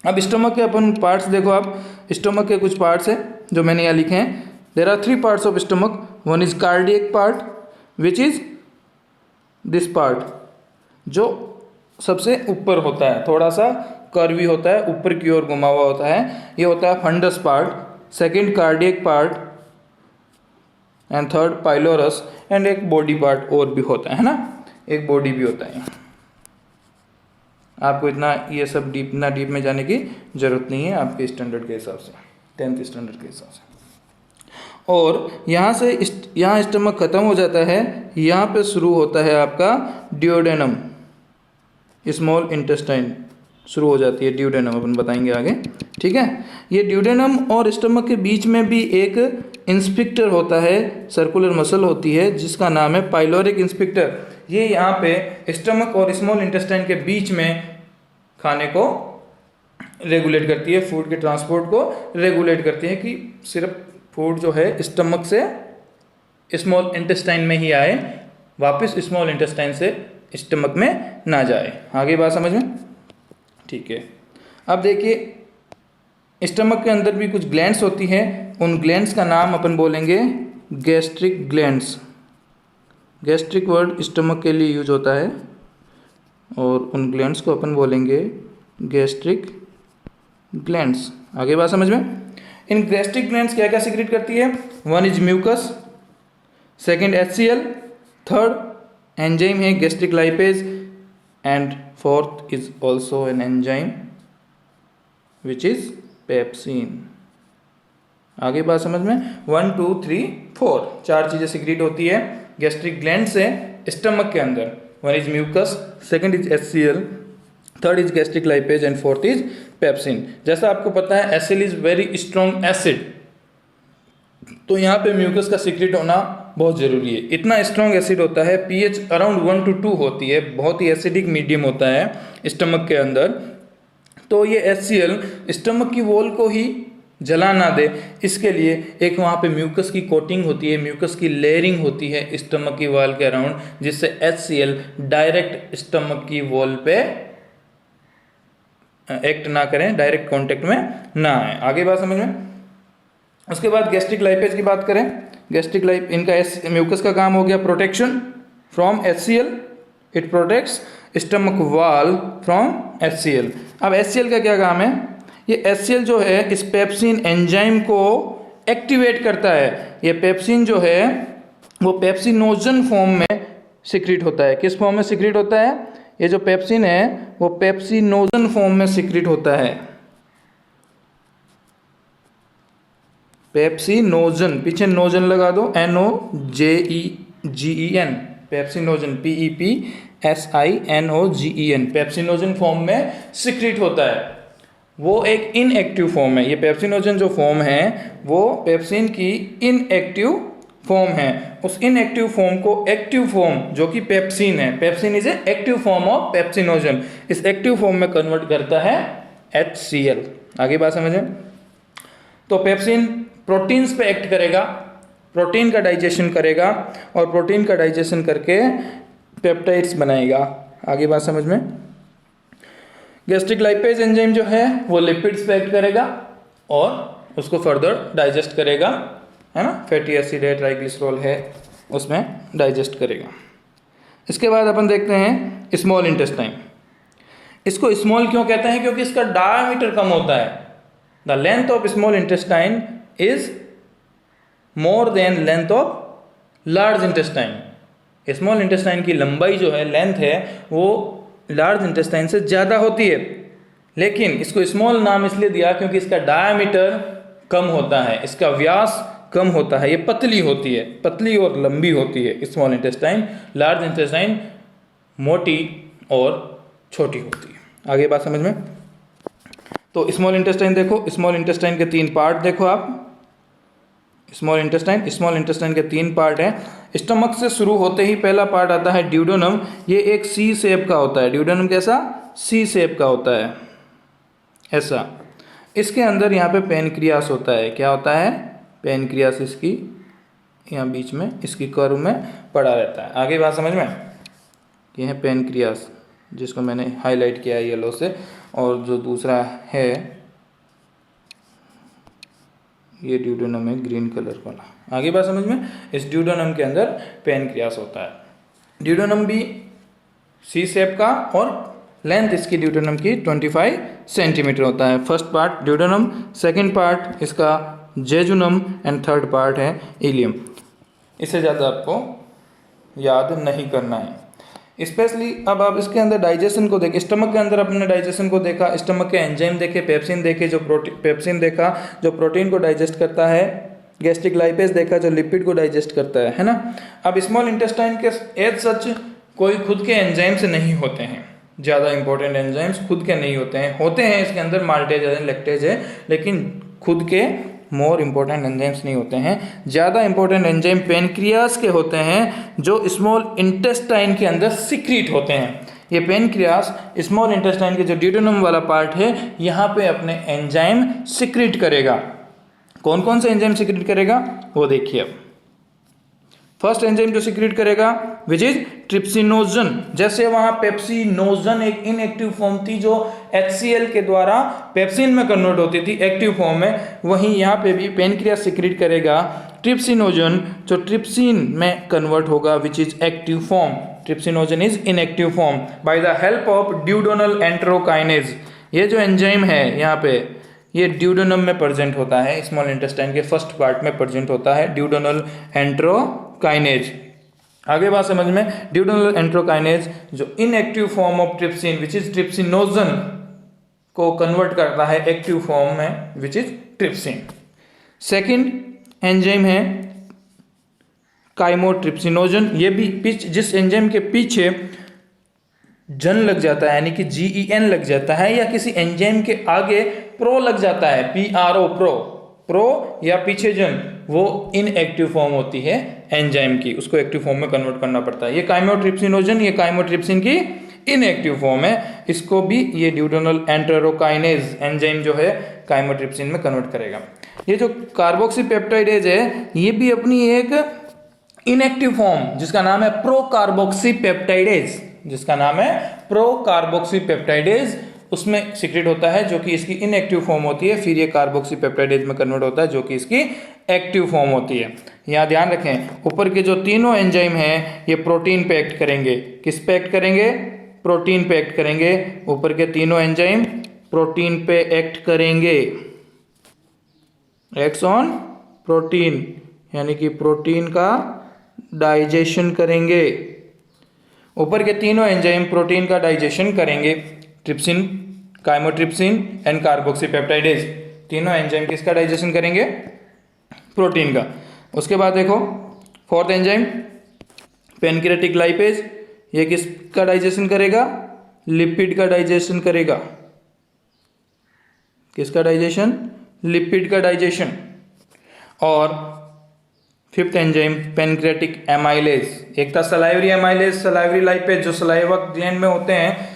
अब स्टमक के अपन पार्ट्स देखो। आप स्टमक के कुछ पार्ट्स हैं जो मैंने यहाँ लिखे हैं। There are 3 parts of stomach. One is cardiac part which is this part, जो सबसे ऊपर होता है, थोड़ा सा कर्वी होता है, ऊपर की ओर घुमा हुआ होता है, ये होता है fundus part. Second cardiac part, and third pylorus, and एक बॉडी पार्ट और भी होता है ना, एक बॉडी भी होता है। आपको इतना ये सब इतना डीप में जाने की जरूरत नहीं है आपके स्टैंडर्ड के हिसाब से, 10th स्टैंडर्ड के हिसाब से। और यहाँ से यहाँ स्टमक खत्म हो जाता है, यहाँ पे शुरू होता है आपका ड्यूडेनम, स्मॉल इंटेस्टाइन शुरू हो जाती है ड्यूडेनम, अपन बताएंगे आगे, ठीक है। ये ड्यूडेनम और स्टमक के बीच में भी एक इंस्पेक्टर होता है, सर्कुलर मसल होती है जिसका नाम है पाइलोरिक इंस्पेक्टर। ये यहाँ पे स्टमक और स्मॉल इंटेस्टाइन के बीच में खाने को रेगुलेट करती है, फूड के ट्रांसपोर्ट को रेगुलेट करती है कि सिर्फ फूड जो है स्टमक से स्मॉल इंटेस्टाइन में ही आए, वापस स्मॉल इंटेस्टाइन से स्टमक में ना जाए। आगे बात समझ में? ठीक है। अब देखिए स्टमक के अंदर भी कुछ ग्लैंड्स होती है, उन ग्लैंड्स का नाम अपन बोलेंगे gastric glands. Gastric word stomach के लिए यूज होता है और उन ग्लैंड्स को अपन बोलेंगे गैस्ट्रिक ग्लैंड्स। आगे बात समझ में? इन गैस्ट्रिक ग्लैंड्स क्या क्या सीक्रेट करती है? One is mucus, second HCl, third enzyme है gastric lipase and fourth is also an enzyme which is pepsin. आगे बात समझ में? 1 2 3 4 चार चीजें सीक्रेट होती है गैस्ट्रिक ग्लैंड से स्टमक के अंदर। One is mucus, second is HCl, third is gastric lipase and fourth is pepsin. जैसा आपको पता है HCl is very strong acid, तो यहाँ पे म्यूकस का सीक्रेट होना बहुत जरूरी है। इतना स्ट्रॉन्ग एसिड होता है, pH अराउंड 1 to 2 होती है, बहुत ही एसिडिक मीडियम होता है स्टमक के अंदर। तो ये HCl स्टमक की वॉल को ही जला ना दे, इसके लिए एक वहाँ पे म्यूकस की कोटिंग होती है, म्यूकस की लेयरिंग होती है स्टमक की वॉल के अराउंड, जिससे HCl डायरेक्ट स्टमक की वॉल पे एक्ट ना करें, डायरेक्ट कांटेक्ट में ना आए। आगे बात समझ में? उसके बाद गैस्ट्रिक लाइपेज की बात करें। गैस्ट्रिक लाइप इनका म्यूकस का काम हो गया protection from HCl, it protects stomach wall from HCl। अब HCl का क्या काम है? ये HCl जो है इस पेप्सिन एंजाइम को एक्टिवेट करता है। ये पेप्सिन जो है वो पेप्सिनोजन फॉर्म में सिक्रीट होता है। किस फॉर्म में सिक्रीट होता है? ये जो पेप्सिन है वो पेप्सिनोजन फॉर्म में सिक्रीट होता है। पेप्सिनोजन, पीछे नोजन लगा दो, NOJEGEN, pepsinogen, PEPSINOGEN, pepsinogen form में सिक्रीट होता है। वो एक इनएक्टिव फॉर्म है। ये पेप्सिनोजन जो फॉर्म है वो पेप्सिन की इनएक्टिव फॉर्म है। उस इनएक्टिव फॉर्म को एक्टिव फॉर्म जो कि पेप्सिन है, pepsin is A active form of pepsinogen, इस एक्टिव फॉर्म में कन्वर्ट करता है HCl। आगे बात समझें? तो पेप्सिन प्रोटीन्स पे एक्ट करेगा, प्रोटीन का डाइजेशन करेगा और प्रोटीन का डाइजेशन करके पेप्टाइड्स बनाएगा। आगे बात समझ में? गैस्ट्रिक लाइपेज एंजाइम जो है वो लिपिड्स पे एक्ट करेगा और उसको फर्दर डाइजेस्ट करेगा, है ना, फैटी एसिड है, ट्राइग्लिसरॉल है, उसमें डाइजेस्ट करेगा। इसके बाद अपन देखते हैं स्मॉल इंटेस्टाइन। इसको स्मॉल क्यों कहते हैं? क्योंकि इसका डायमीटर कम होता है। The length of small intestine is more than length of large intestine. Small intestine की लंबाई जो है, लेंथ है, वो लार्ज इंटेस्टाइन से ज़्यादा होती है, लेकिन इसको स्मॉल नाम इसलिए दिया क्योंकि इसका डायमीटर कम होता है, इसका व्यास कम होता है, ये पतली होती है, पतली और लंबी होती है स्मॉल इंटेस्टाइन। लार्ज इंटेस्टाइन मोटी और छोटी होती है। आगे बात समझ में? तो स्मॉल इंटेस्टाइन देखो, स्मॉल इंटेस्टाइन के 3 पार्ट देखो आप। स्मॉल इंटेस्टाइन के 3 पार्ट हैं। स्टमक से शुरू होते ही पहला पार्ट आता है ड्यूडेनम। ये एक सी शेप का होता है। ड्यूडेनम कैसा? सी शेप का होता है, ऐसा। इसके अंदर यहाँ पे पेनक्रियास होता है। क्या होता है? पेनक्रियास इसकी यहाँ बीच में इसकी कर्व में पड़ा रहता है। आगे बात समझ में? ये है पेनक्रियास जिसको मैंने हाईलाइट किया है येलो से, और जो दूसरा है ये ड्यूडेनम है ग्रीन कलर वाला। आगे बात समझ में? इस ड्यूडेनम के अंदर पेनक्रियास होता है। ड्यूडेनम भी सी शेप का और लेंथ इसकी ड्यूडेनम की 25 सेंटीमीटर होता है। First part duodenum, second part इसका जेजुनम एंड थर्ड पार्ट है इलियम। इससे ज़्यादा आपको याद नहीं करना है। स्पेशली अब आप इसके अंदर डाइजेशन को देखें। स्टमक के अंदर अपने डाइजेशन को देखा, स्टमक के एंजाइम देखे, पेप्सिन देखे जो पेप्सिन देखा जो प्रोटीन को डाइजेस्ट करता है, गैस्ट्रिक लाइपेज देखा जो लिपिड को डाइजेस्ट करता है ना। अब स्मॉल इंटेस्टाइन के एज सच कोई खुद के एंजाइम से नहीं होते हैं, ज़्यादा इंपॉर्टेंट एंजाइम्स खुद के नहीं होते हैं। होते हैं इसके अंदर माल्टेज है, लैक्टेज है, लेकिन खुद के मोर इंपॉर्टेंट एंजाइम्स नहीं होते हैं। ज़्यादा इंपॉर्टेंट एंजाइम पेनक्रियास के होते हैं जो स्मॉल इंटेस्टाइन के अंदर सीक्रेट होते हैं। ये पेनक्रियास स्मॉल इंटेस्टाइन के जो ड्यूडेनम वाला पार्ट है यहाँ पे अपने एंजाइम सीक्रेट करेगा। कौन कौन से एंजाइम सीक्रेट करेगा वो देखिए अब। फर्स्ट एंजाइम जो सिक्रीट करेगा विच इज ट्रिप्सिनोजन। जैसे वहां पेप्सिनोजन एक इनएक्टिव फॉर्म थी जो HCl के द्वारा पेप्सिन में कन्वर्ट होती थी एक्टिव फॉर्म में, वहीं यहाँ पे भी पेनक्रियास सिक्रीट करेगा ट्रिप्सिनोजन जो ट्रिप्सिन में कन्वर्ट होगा which is active form. Trypsinogen is inactive form by the help of duodenal enterokinase. ये जो एंजाइम है यहाँ पे ये ड्यूडेनम में प्रेजेंट होता है, स्मॉल इंटेस्टाइन के फर्स्ट पार्ट में प्रेजेंट होता है ड्यूडेनल एंटेरोकाइनेज। आगे बात समझ में, ड्यूडेनल एंटेरोकाइनेज जो inactive form of trypsin which is trypsinogen को कन्वर्ट करता है एक्टिव फॉर्म में which is trypsin. Second enzyme है काइमोट्रिप्सिनोजन। ये भी जिस एंजाइम के पीछे जन लग जाता है यानी कि GEN लग जाता है या किसी एंजाइम के आगे प्रो लग जाता है PRO प्रो या पीछे जन, वो इनएक्टिव फॉर्म होती है एंजाइम की, उसको एक्टिव फॉर्म में कन्वर्ट करना पड़ता है। ये काइमोट्रिप्सिनोजन ये काइमोट्रिप्सिन की इनएक्टिव फॉर्म है, इसको भी ये ड्यूडेनल एंटेरोकाइनेज एंजाइम जो है काइमोट्रिप्सिन में कन्वर्ट करेगा। ये जो कार्बोक्सीपेप्टाइडेज है ये भी अपनी एक इनएक्टिव फॉर्म जिसका नाम है प्रोकार्बोक्सीपेप्टाइडेज, जिसका नाम है प्रोकार्बोक्सीपेप्टाइडेज, उसमें सीक्रेट होता है जो कि इसकी इनएक्टिव फॉर्म होती है, फिर ये कार्बोक्सीपेप्टाइडेज में कन्वर्ट होता है जो कि इसकी एक्टिव फॉर्म होती है। यहाँ ध्यान रखें ऊपर के जो तीनों एंजाइम हैं ये प्रोटीन पे एक्ट करेंगे। किस पे एक्ट करेंगे? प्रोटीन पे एक्ट करेंगे। ऊपर के तीनों एंजाइम प्रोटीन पे एक्ट करेंगे, एक्ट्स ऑन प्रोटीन, यानी कि प्रोटीन का डाइजेशन करेंगे। ऊपर के तीनों एंजाइम प्रोटीन का डाइजेशन करेंगे, ट्रिप्सिन, काइमोट्रिप्सिन एंड कार्बोक्सीपेप्टाइडेज, तीनों एंजाइम किसका डाइजेशन करेंगे? प्रोटीन का। उसके बाद देखो फोर्थ एंजाइम पैनक्रियाटिक लाइपेज, ये किसका डाइजेशन करेगा? लिपिड का डाइजेशन करेगा। किसका डाइजेशन? लिपिड का डाइजेशन। और फिफ्थ एंजाइम पैनक्रियाटिक एमाइलेज, एक था सलाइवरी एमाइलेज, सलाइवरी लाइपेज जो सलाइवा ग्लैंड में होते हैं,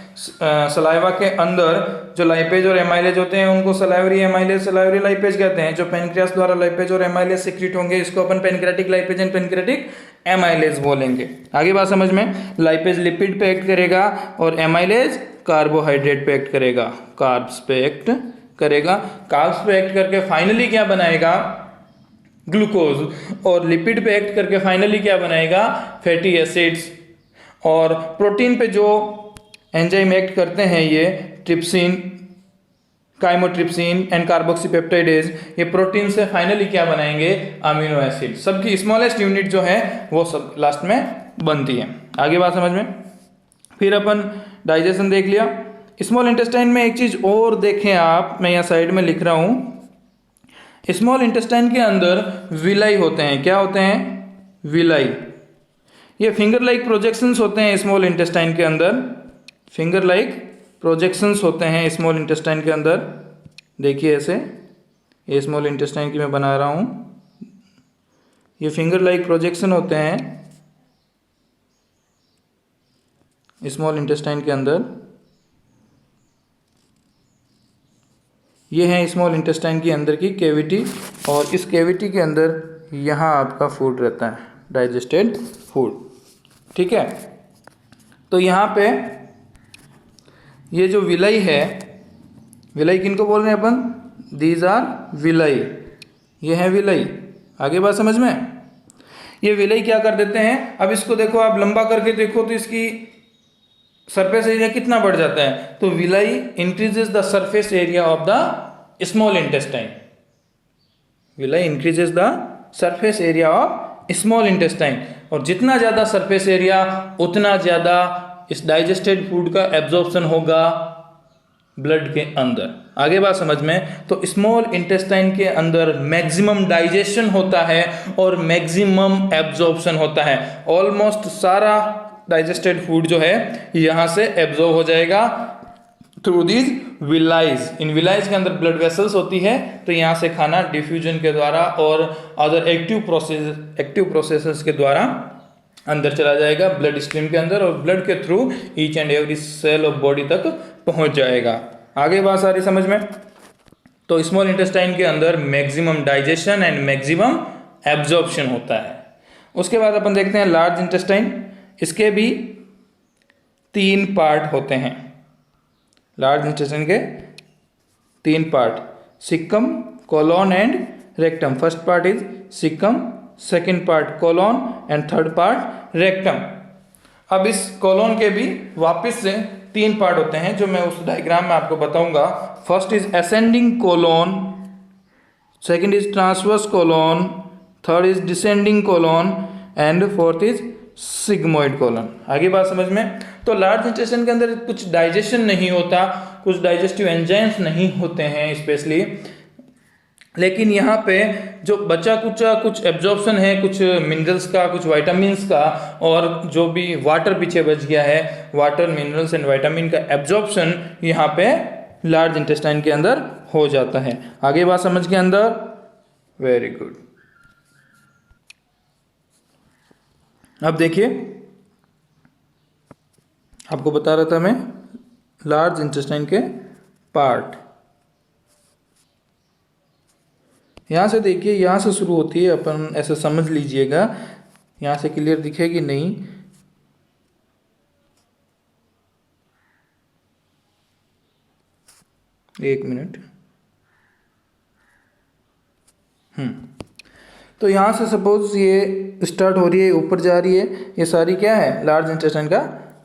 सलाइवा के अंदर जो लाइपेज और एमाइलेज होते हैं उनको सलाइवरी एमाइलेज, सलाइवरी लाइपेज कहते हैं। जो पैनक्रियास द्वारा लाइपेज और एमाइलेज सिक्रीट होंगे इसको अपन pancreatic lipase and pancreatic amylase बोलेंगे। आगे बात समझ में, लाइपेज लिपिड पे एक्ट करेगा और एमाइलेज कार्बोहाइड्रेट पे एक्ट करेगा, कार्ब्स पे एक्ट करेगा। कार्ब्स पे एक्ट करके फाइनली क्या बनाएगा? ग्लूकोज। और लिपिड पे एक्ट करके फाइनली क्या बनाएगा? Fatty acids. और प्रोटीन पे जो एंजाइम एक्ट करते हैं ये ट्रिप्सिन, काइमोट्रिप्सिन एंड कार्बोक्सीपेप्टाइडेज, ये प्रोटीन से फाइनली क्या बनाएंगे? Amino acid. सबकी स्मॉलेस्ट यूनिट जो है वो सब लास्ट में बनती है। आगे बात समझ में, फिर अपन डाइजेशन देख लिया। स्मॉल इंटेस्टाइन में एक चीज और देखें आप, मैं यहाँ साइड में लिख रहा हूं, स्मॉल इंटेस्टाइन के अंदर विलाई होते हैं। क्या होते हैं? विलाई। ये फिंगर लाइक प्रोजेक्शंस होते हैं स्मॉल इंटेस्टाइन के अंदर, फिंगर लाइक प्रोजेक्शंस होते हैं स्मॉल इंटेस्टाइन के अंदर। देखिए ऐसे, ये स्मॉल इंटेस्टाइन की मैं बना रहा हूं, ये फिंगर लाइक प्रोजेक्शन होते हैं स्मॉल इंटेस्टाइन के अंदर। ये है स्मॉल इंटेस्टाइन की अंदर की कैविटी, और इस कैविटी के अंदर यहाँ आपका फूड रहता है, डाइजेस्टेड फूड। ठीक है, तो यहाँ पे ये जो विलाई है, विलाई किनको बोल रहे हैं अपन? दीज आर विलाई, ये है विलाई। आगे बात समझ में, ये विलाई क्या कर देते हैं? अब इसको देखो, आप लंबा करके देखो तो इसकी सरफेस एरिया कितना बढ़ जाता है? तो villi increases the surface area of the small intestine. Villi increases the surface area of small intestine, और जितना ज्यादा सरफेस एरिया उतना ज्यादा इस डाइजेस्टेड फूड का एब्जॉर्प्शन होगा ब्लड के अंदर। आगे बात समझ में, तो स्मॉल इंटेस्टाइन के अंदर मैक्सिमम डाइजेशन होता है और मैक्सिमम एब्जॉर्प्शन होता है। ऑलमोस्ट सारा डाइजेस्टेड फूड जो है यहां से एब्जॉर्ब हो जाएगा थ्रू दीज विलाइज। इन विलाइज के अंदर ब्लड वेसल्स होती है, तो यहां से खाना डिफ्यूजन के द्वारा और अदर एक्टिव प्रोसेसेस के द्वारा अंदर चला जाएगा ब्लड स्ट्रीम के अंदर, और ब्लड के through each and every cell of body तक पहुंच जाएगा। आगे बात सारी समझ में, तो स्मॉल इंटेस्टाइन के अंदर maximum digestion and maximum absorption होता है। उसके बाद अपन देखते हैं लार्ज इंटेस्टाइन। इसके भी 3 पार्ट होते हैं। लार्ज इंटेस्टाइन के 3 part, caecum, colon and rectum. First part is caecum, second part colon and third part rectum. अब इस कोलोन के भी वापस से 3 पार्ट होते हैं जो मैं उस डायग्राम में आपको बताऊंगा। First is ascending colon, second is transverse colon, third is descending colon and fourth is sigmoid colon. आगे बात समझ में? तो लार्ज इंटेस्टाइन के अंदर कुछ डाइजेशन नहीं होता, कुछ डाइजेस्टिव एंजाइम्स नहीं होते हैं स्पेशली, लेकिन यहाँ पे जो बचा कुचा कुछ एब्जॉर्प्शन है, कुछ मिनरल्स का, कुछ वाइटामिन्स का, और जो भी वाटर पीछे बच गया है, वाटर, मिनरल्स एंड वाइटामिन का एब्जॉर्प्शन यहाँ पे लार्ज इंटेस्टाइन के अंदर हो जाता है। आगे बात समझ के अंदर? Very good. अब देखिए, आपको बता रहा था मैं लार्ज इंटेस्टाइन के पार्ट। यहाँ से देखिए, यहाँ से शुरू होती है, अपन ऐसे समझ लीजिएगा, यहाँ से क्लियर दिखेगी नहीं। एक मिनट। तो यहाँ से सपोज ये स्टार्ट हो रही है, ऊपर जा रही है, ये सारी क्या है? लार्ज इंटेस्टाइन का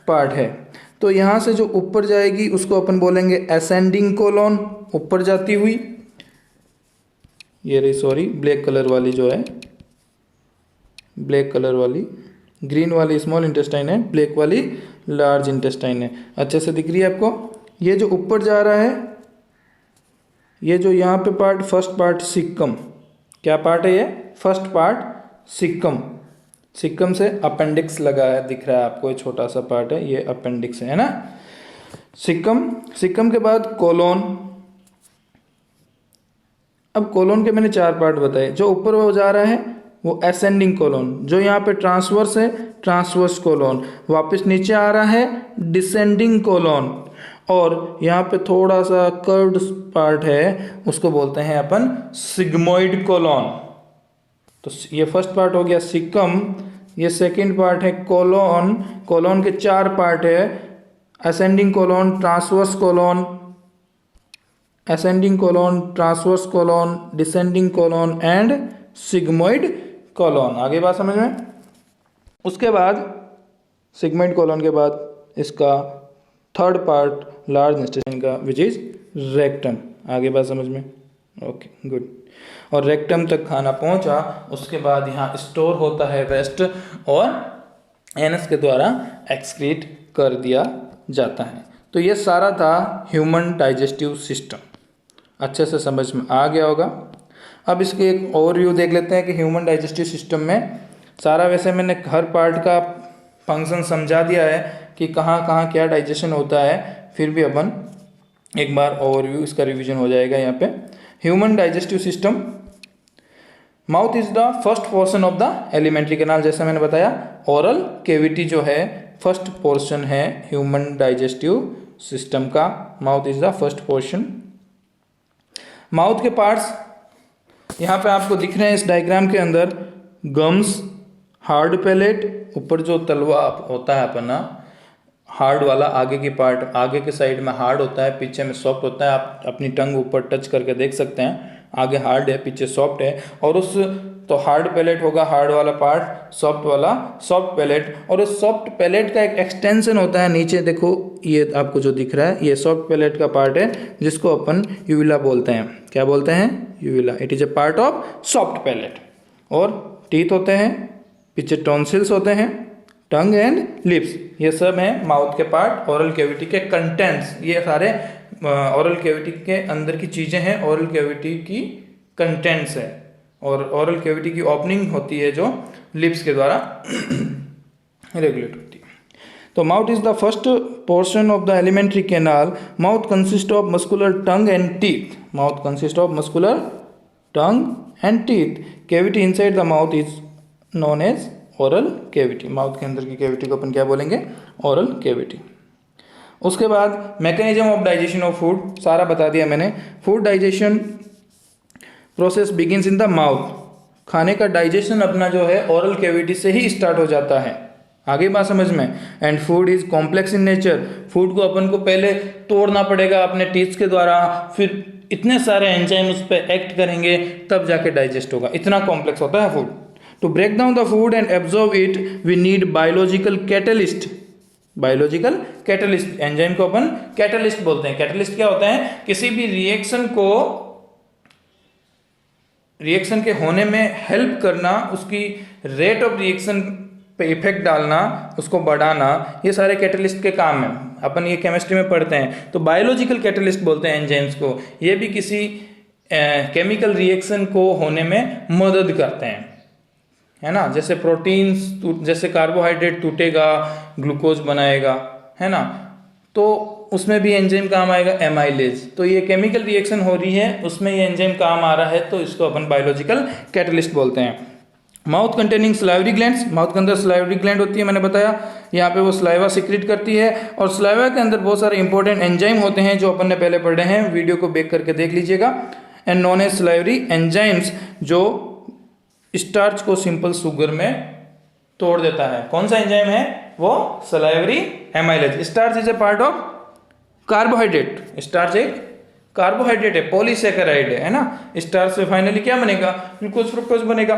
पार्ट है। तो यहाँ से जो ऊपर जाएगी उसको अपन बोलेंगे असेंडिंग कोलोन, ऊपर जाती हुई। ये रही, सॉरी, ब्लैक कलर वाली जो है, ब्लैक कलर वाली, ग्रीन वाली स्मॉल इंटेस्टाइन है, ब्लैक वाली लार्ज इंटेस्टाइन है। अच्छे से दिख रही है आपको? ये जो ऊपर जा रहा है, ये जो यहाँ पे पार्ट, फर्स्ट पार्ट सिक्कम, क्या पार्ट है ये? First part Sikkim. सिक्कम से अपेंडिक्स लगा है, दिख रहा है आपको, ये छोटा सा पार्ट है, ये अपेंडिक्स है ना। सिक्कम, सिक्कम के बाद कोलोन। अब कोलोन के मैंने 4 पार्ट बताए। जो ऊपर वो जा रहा है वो असेंडिंग कोलोन, जो यहाँ पे ट्रांसवर्स है ट्रांसवर्स कोलोन, वापस नीचे आ रहा है डिसेंडिंग कोलोन, और यहाँ पे थोड़ा सा कर्व्ड पार्ट है, उसको बोलते हैं अपन सिग्मोइड कोलोन। तो ये फर्स्ट पार्ट हो गया सिक्कम, ये सेकंड पार्ट है कोलोन। कोलोन के 4 पार्ट है, ascending colon, transverse colon, ascending colon, transverse colon, descending colon and sigmoid colon. आगे बात समझ में? उसके बाद सिग्मोइड कोलोन के बाद इसका थर्ड पार्ट लार्ज इंटेस्टाइन का, विच इज रेक्टम। आगे बात समझ में? Okay, good. और रेक्टम तक खाना पहुंचा, उसके बाद यहाँ स्टोर होता है वेस्ट, और एनस के द्वारा एक्सक्रीट कर दिया जाता है। तो ये सारा था ह्यूमन डाइजेस्टिव सिस्टम। अच्छे से समझ में आ गया होगा। अब इसके एक ओवरव्यू देख लेते हैं कि ह्यूमन डाइजेस्टिव सिस्टम में सारा, वैसे मैंने हर पार्ट का फंक्शन समझा दिया है कि कहाँ कहाँ क्या डाइजेशन होता है, फिर भी अपन एक बार ओवरव्यू, इसका रिवीजन हो जाएगा यहाँ पे। Human digestive system, mouth is the first portion of the alimentary canal. जैसा मैंने बताया, ओरल कैविटी जो है फर्स्ट पोर्शन है ह्यूमन डाइजेस्टिव सिस्टम का। Mouth is the first portion. Mouth के पार्ट्स यहाँ पे आपको दिख रहे हैं इस डायग्राम के अंदर। गम्स, हार्ड पैलेट, ऊपर जो तलवा होता है अपना हार्ड वाला, आगे की पार्ट, आगे के साइड में हार्ड होता है, पीछे में सॉफ्ट होता है। आप अपनी टंग ऊपर टच करके देख सकते हैं, आगे हार्ड है, पीछे सॉफ्ट है। और उस, तो हार्ड पैलेट होगा हार्ड वाला पार्ट, सॉफ्ट वाला सॉफ्ट पैलेट, और उस सॉफ्ट पैलेट का एक एक्सटेंशन होता है नीचे, देखो ये आपको जो दिख रहा है, ये सॉफ्ट पैलेट का पार्ट है जिसको अपन यूविला बोलते हैं। क्या बोलते हैं? Uvula. It is a part of soft palate. और टीथ होते हैं, पीछे टॉन्सिल्स होते हैं, टंग एंड लिप्स, ये सब हैं माउथ के पार्ट। ओरल कैविटी के कंटेंट्स, ये सारे ओरल कैविटी के अंदर की चीज़ें हैं, ओरल कैविटी की कंटेंट्स है। और ओरल कैविटी की ओपनिंग होती है जो लिप्स के द्वारा रेगुलेट होती है। तो mouth is the first portion of the alimentary canal. Mouth consist of muscular tongue and teeth. Mouth consist of muscular tongue and teeth. Cavity inside the mouth is known as oral cavity. Mouth के अंदर की कैविटी को अपन क्या बोलेंगे? Oral cavity. उसके बाद mechanism of digestion of food, सारा बता दिया मैंने। Food digestion process begins in the mouth. खाने का डाइजेशन अपना जो है ओरल कैविटी से ही स्टार्ट हो जाता है। आगे बात समझ में। And food is complex in nature, food को अपन को पहले तोड़ना पड़ेगा अपने टीथ के द्वारा, फिर इतने सारे एंजाइम उस पर एक्ट करेंगे तब जाके डाइजेस्ट होगा, इतना कॉम्प्लेक्स होता है food. To break down the food and absorb it we need biological catalyst. Biological catalyst, enzyme को अपन कैटलिस्ट बोलते हैं। कैटलिस्ट क्या होता है? किसी भी रिएक्शन के होने में हेल्प करना, उसकी रेट ऑफ रिएक्शन पे इफेक्ट डालना, उसको बढ़ाना, ये सारे कैटलिस्ट के काम हैं। अपन ये केमिस्ट्री में पढ़ते हैं। तो बायोलॉजिकल कैटलिस्ट बोलते हैं एंजाइम्स को। ये भी किसी केमिकल रिएक्शन को होने में मदद करते हैं, है ना। जैसे प्रोटीन्स, जैसे कार्बोहाइड्रेट टूटेगा, ग्लूकोज बनाएगा, है ना, तो उसमें भी एंजाइम काम आएगा, एमाइलेज। तो ये केमिकल रिएक्शन हो रही है, उसमें ये एंजाइम काम आ रहा है, तो इसको अपन बायोलॉजिकल कैटलिस्ट बोलते हैं। Mouth containing salivary glands, mouth के अंदर सलाइवरी ग्लैंड होती है, मैंने बताया। यहाँ पे वो सलाइवा सिक्रीट करती है, और सलाइवा के अंदर बहुत सारे इंपॉर्टेंट एंजाइम होते हैं जो अपन ने पहले पढ़े हैं, वीडियो को बैक करके देख लीजिएगा। And known as salivary enzymes, जो स्टार्च को सिंपल शुगर में तोड़ देता है। कौन सा एंजाइम है वो? Salivary amylase. Starch is a part of carbohydrate, starch एक कार्बोहाइड्रेट है, पॉलीसेकेराइड है ना। स्टार्च से फाइनली क्या बनेगा? ग्लूकोज फ्रुक्टोज बनेगा।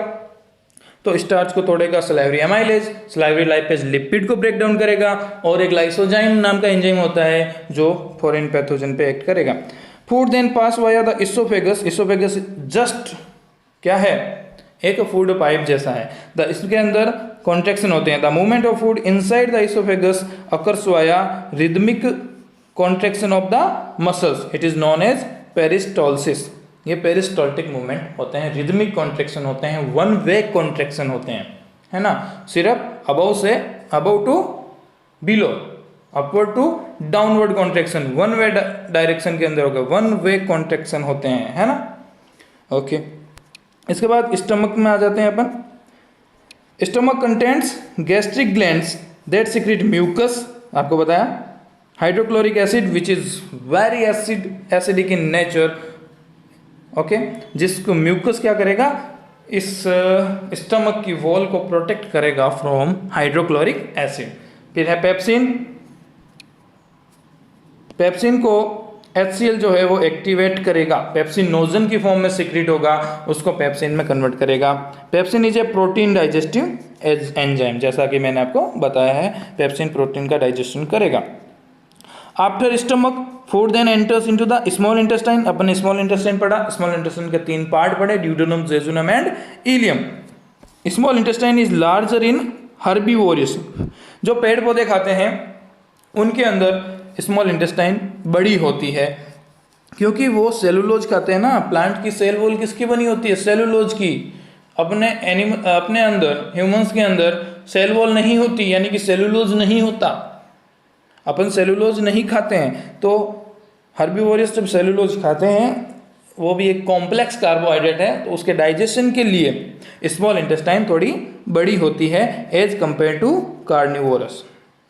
तो स्टार्च को तोड़ेगा salivary amylase, salivary lipase lipid को ब्रेक डाउन करेगा, और एक लाइसोजाइम नाम का एंजाइम होता है जो फॉरेन पैथोजन पे एक्ट करेगा। Food then pass via the oesophagus, oesophagus just क्या है? एक फूड पाइप जैसा है। इसके अंदर कॉन्ट्रैक्शन होते हैं। The movement of food inside the oesophagus occurs via rhythmic contraction of the muscles, it is known as peristalsis. ये पेरिस्टोल्टिक मूवमेंट होते हैं, रिदमिक कॉन्ट्रैक्शन होते हैं, वन वे कॉन्ट्रैक्शन होते हैं, है ना। सिर्फ above to below, upward to downward contraction, one way direction के अंदर होगा, वन वे कॉन्ट्रैक्शन होते हैं, है ना। ओके, इसके बाद स्टमक में आ जाते हैं अपन। Stomach contents gastric glands that secrete mucus, आपको बताया, hydrochloric acid which is very acidic in nature. Okay, जिसको म्यूकस क्या करेगा? इस स्टमक की वॉल को प्रोटेक्ट करेगा फ्रॉम हाइड्रोक्लोरिक एसिड। फिर है पेप्सिन, पेप्सिन को HCl जो है वो एक्टिवेट करेगा, पेप्सिनोजन की फॉर्म में सिक्रीट होगा, उसको पेप्सिन में कन्वर्ट करेगा। Pepsin is a protein digestive enzyme, जैसा कि मैंने आपको बताया है, पेप्सिन प्रोटीन का डाइजेशन करेगा। After stomach food then enters into the small intestine. अपन स्मॉल इंटेस्टाइन पढ़ा, स्मॉल इंटेस्टाइन के 3 पार्ट पढ़े, duodenum, jejunum and ileum. Small intestine is larger in herbivorous, जो पेड़ पौधे खाते हैं उनके अंदर स्मॉल इंटेस्टाइन बड़ी होती है, क्योंकि वो सेलुलोज खाते हैं ना। प्लांट की सेल वॉल किसकी बनी होती है? सेलुलोज की। अपने अंदर, ह्यूमंस के अंदर सेल वॉल नहीं होती, यानी कि सेलुलोज नहीं होता, अपन सेलुलोज नहीं खाते हैं। तो हर्बीवोरस जब सेलुलोज खाते हैं, वो भी एक कॉम्प्लेक्स कार्बोहाइड्रेट है, तो उसके डाइजेशन के लिए स्मॉल इंटेस्टाइन थोड़ी बड़ी होती है as compare to carnivorous.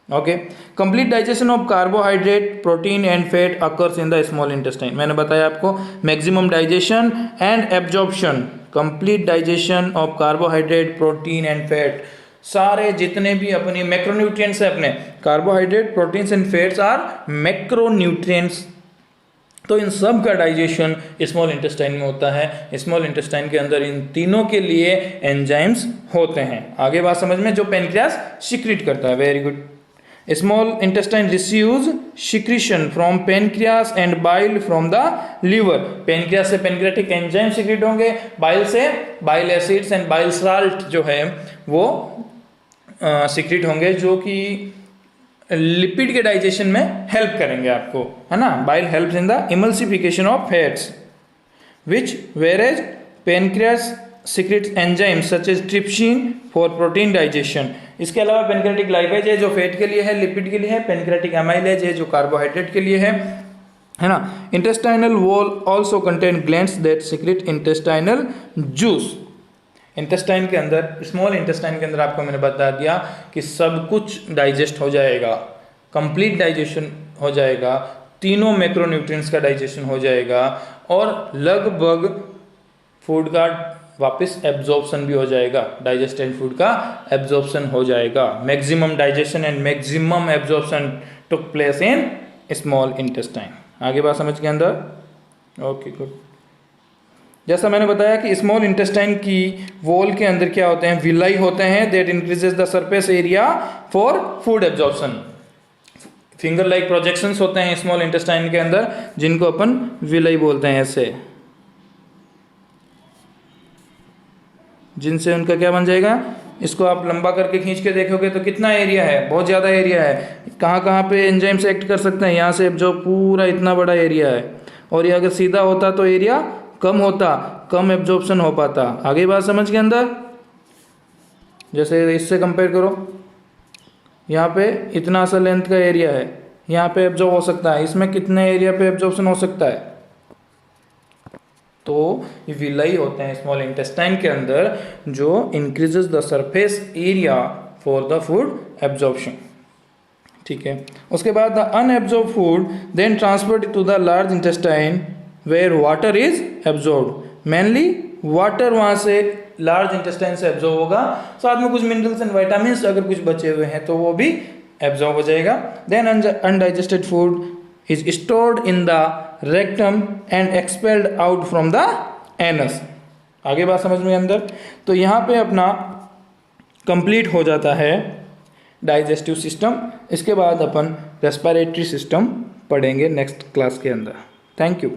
Okay, complete digestion of carbohydrate, protein and fat occurs in the small intestine. मैंने बताया आपको, maximum digestion and absorption, complete digestion of carbohydrate, protein and fat, सारे जितने भी अपनी मैक्रोन्यूट्रिएंट्स है, अपने carbohydrate, proteins and fats are macronutrients. तो इन सब का डाइजेशन स्मॉल इंटेस्टाइन में होता है। स्मॉल इंटेस्टाइन के अंदर इन तीनों के लिए एंजाइम्स होते हैं। आगे बात समझ में, जो पेनक्रियास सिक्रीट करता है। Very good. Small intestine receives secretion from pancreas and bile from the liver. Pancreas से पेनक्रियाटिक एंजाइम सिक्रीट होंगे, बाइल से bile acids and bile salt जो है वो सिक्रीट होंगे, जो कि लिपिड के डाइजेशन में हेल्प करेंगे आपको, है ना। Bile helps in the emulsification of fats which whereas pancreas secretes enzymes such as trypsin for protein digestion। इसके अलावा पेनक्रियाटिक लाइपेज है जो फैट के लिए है, लिपिड के लिए है, पेनक्रियाटिक एमाइलेज है जो कार्बोहाइड्रेट के लिए है ना। Intestinal wall also contain glands that secrete intestinal juice. Intestine के अंदर, स्मॉल इंटेस्टाइन के अंदर आपको मैंने बता दिया कि सब कुछ डाइजेस्ट हो जाएगा, कंप्लीट डाइजेशन हो जाएगा, तीनों मैक्रोन्यूट्रिएंट्स का डाइजेशन हो जाएगा, और लगभग फूड का वापस एब्जॉर्प्शन भी हो जाएगा, डाइजेस्टेड फूड का एब्जॉर्प्शन हो जाएगा। Maximum digestion and maximum absorption took place in small intestine. आगे बात समझ के अंदर? Okay good. जैसा मैंने बताया कि स्मॉल इंटेस्टाइन की वॉल के अंदर क्या होते हैं, विलाई होते हैं, that increases the surface area for food absorption. Finger like projections होते हैं स्मॉल इंटेस्टाइन के अंदर, जिनको अपन विलाई बोलते हैं, ऐसे, जिनसे उनका क्या बन जाएगा, इसको आप लंबा करके खींच के देखोगे तो कितना एरिया है, बहुत ज़्यादा एरिया है। कहाँ कहाँ पे एंजाइम्स एक्ट कर सकते हैं, यहाँ से जो पूरा इतना बड़ा एरिया है। और ये अगर सीधा होता तो एरिया कम होता, कम एब्जॉर्प्शन हो पाता। आगे बात समझ के अंदर? जैसे इससे कंपेयर करो, यहाँ पे इतना सा लेंथ का एरिया है, यहाँ पे एब्जॉर्ब हो सकता है, इसमें कितने एरिया पे एब्जॉर्प्शन हो सकता है? तो ये विलाई होते हैं स्मॉल इंटेस्टाइन के अंदर, जो increases the surface area for the food absorption. ठीक है। उसके बाद the unabsorbed food then transferred to the large intestine where water is absorb. Mainly water वहाँ से लार्ज इंटेस्टाइन से एब्जॉर्ब होगा, साथ में कुछ मिनरल्स एंड विटामिन्स अगर कुछ बचे हुए हैं तो वो भी एब्जॉर्ब हो जाएगा। Then undigested food is stored in the rectum and expelled out from the anus. आगे बात समझ में अंदर? तो यहाँ पे अपना कंप्लीट हो जाता है डाइजेस्टिव सिस्टम। इसके बाद अपन रेस्पिरेटरी सिस्टम पढ़ेंगे नेक्स्ट क्लास के अंदर। Thank you.